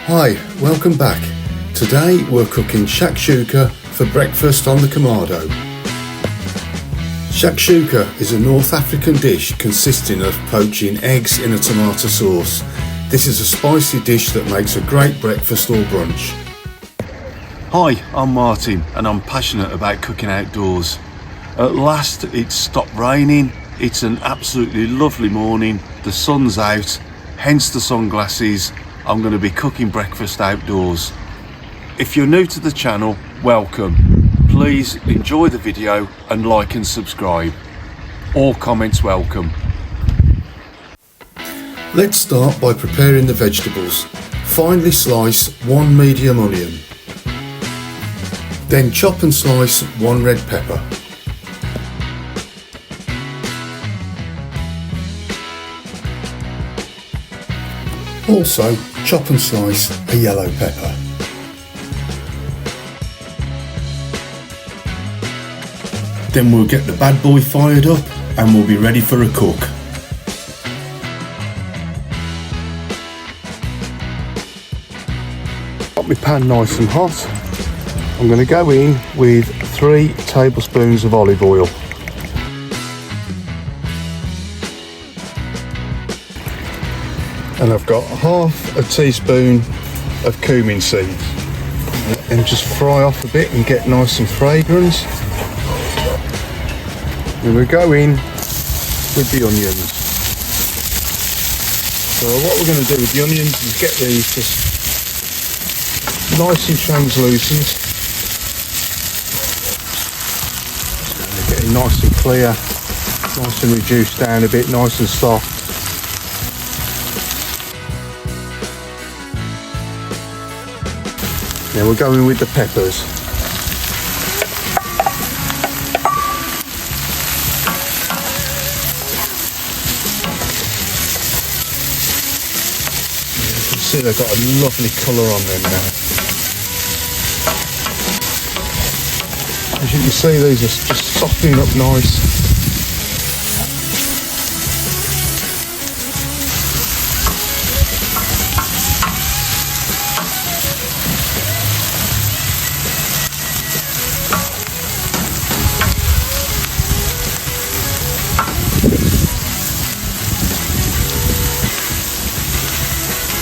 Hi, welcome back. Today we're cooking shakshuka for breakfast on the Kamado. Shakshuka is a North African dish consisting of poaching eggs in a tomato sauce. This is a spicy dish that makes a great breakfast or brunch. Hi, I'm Martin and I'm passionate about cooking outdoors. At last it's stopped raining, it's an absolutely lovely morning, the sun's out, hence the sunglasses. I'm going to be cooking breakfast outdoors. If you're new to the channel, welcome. Please enjoy the video and like and subscribe. All comments welcome. Let's start by preparing the vegetables. Finely slice 1 medium onion. Then chop and slice 1 red pepper. Also, chop and slice a yellow pepper. Then we'll get the bad boy fired up and we'll be ready for a cook. Got my pan nice and hot. I'm going to go in with 3 tablespoons of olive oil. And I've got half a teaspoon of cumin seeds. And just fry off a bit and get nice and fragrant. And we'll go in with the onions. So what we're going to do with the onions is get these just nice and translucent. So they're getting nice and clear, nice and reduced down a bit, nice and soft. Now we're going with the peppers. You can see they've got a lovely colour on them now. As you can see, these are just softening up nice.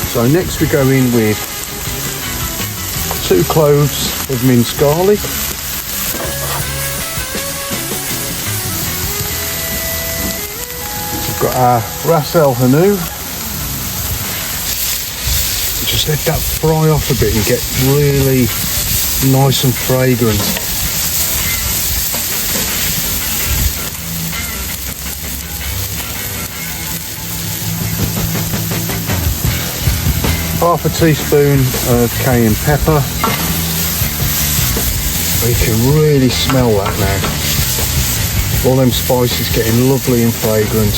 So next we go in with 2 cloves of minced garlic. We've got our Ras el Hanout. Just let that fry off a bit and get really nice and fragrant. Half a teaspoon of cayenne pepper. You can really smell that now. All them spices getting lovely and fragrant.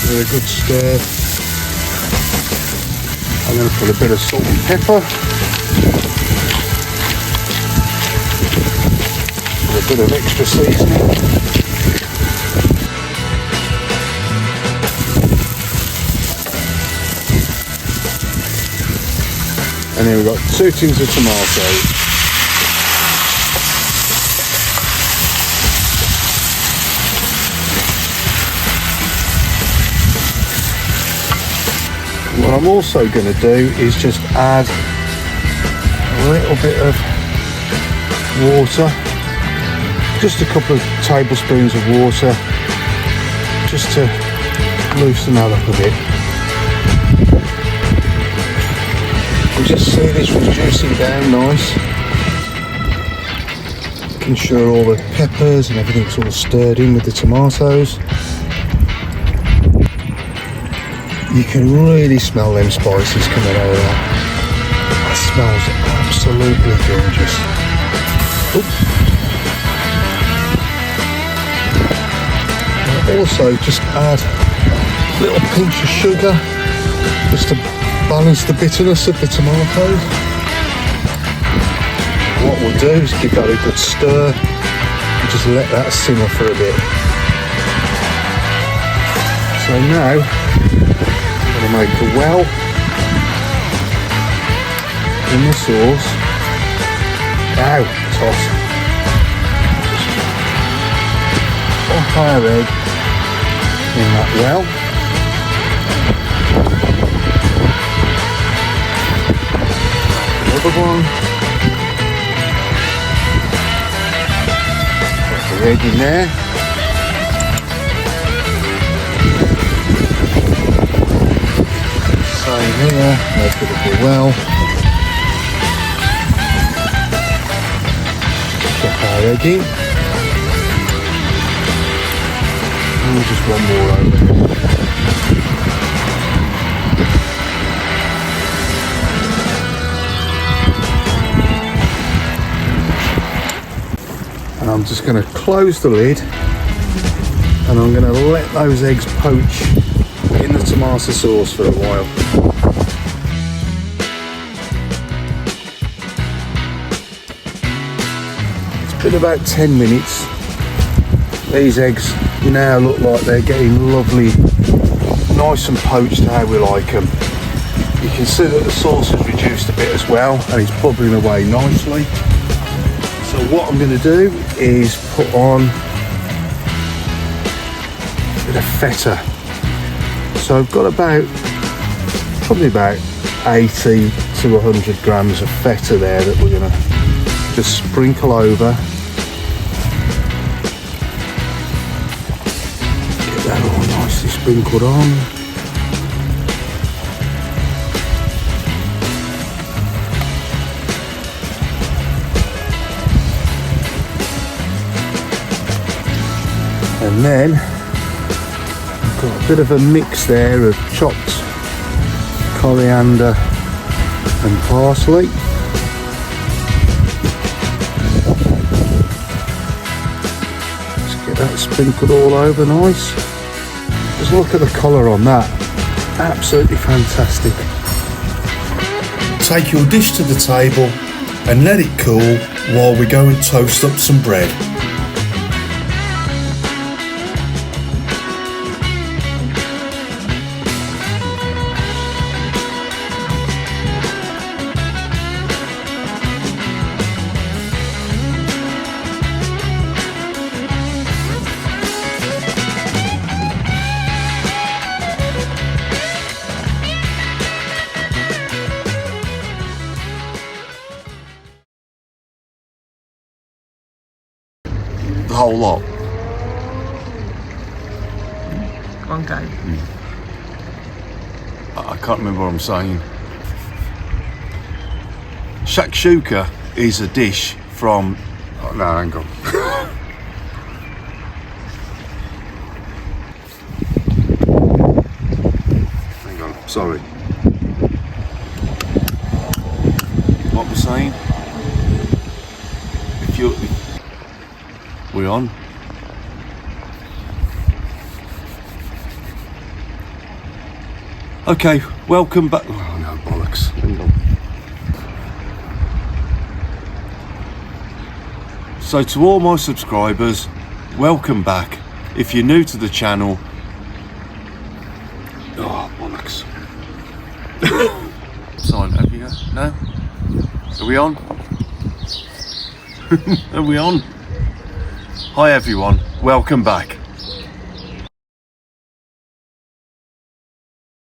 Give it a good stir. I'm going to put a bit of salt and pepper. A bit of extra seasoning. And then we've got 2 tins of tomatoes. What I'm also going to do is just add a little bit of water. Just a couple of tablespoons of water, just to loosen that up a bit. You just see this reducing down nice. Making sure all the peppers and everything's all stirred in with the tomatoes. You can really smell them spices coming out of that. That smells absolutely gorgeous. Oops. Also just add a little pinch of sugar just to balance the bitterness of the tomatoes. What we'll do is give that a good stir Just let that simmer for a bit. So now I'm going to make a well in the sauce. Now toss off our egg in that well. Another one. Put the egg in there. Same here, make it a bit well. Drop our egg in. And just one more over. And I'm just going to close the lid and I'm going to let those eggs poach in the tomato sauce for a while. It's been about 10 minutes. These eggs now look like they're getting lovely, nice and poached how we like them. You can see that the sauce has reduced a bit as well and it's bubbling away nicely. So what I'm going to do is put on a bit of feta. So I've got probably about 80 to 100 grams of feta there that we're going to just sprinkle over. Get that all nicely sprinkled on. And then I've got a bit of a mix there of chopped coriander and parsley. Just get that sprinkled all over nice. Just look at the colour on that. Absolutely fantastic. Take your dish to the table and let it cool while we go and toast up some bread. The whole lot. One go. I can't remember what I'm saying. Shakshuka is a dish from... Oh, no, hang on. Hang on, sorry. What we're saying? If you're... We're on. Okay, welcome back. Oh no, bollocks. Hang on. So to all my subscribers, welcome back. If you're new to the channel, oh bollocks. Sign, have you go? No? Are we on? Are we on? Hi everyone, welcome back.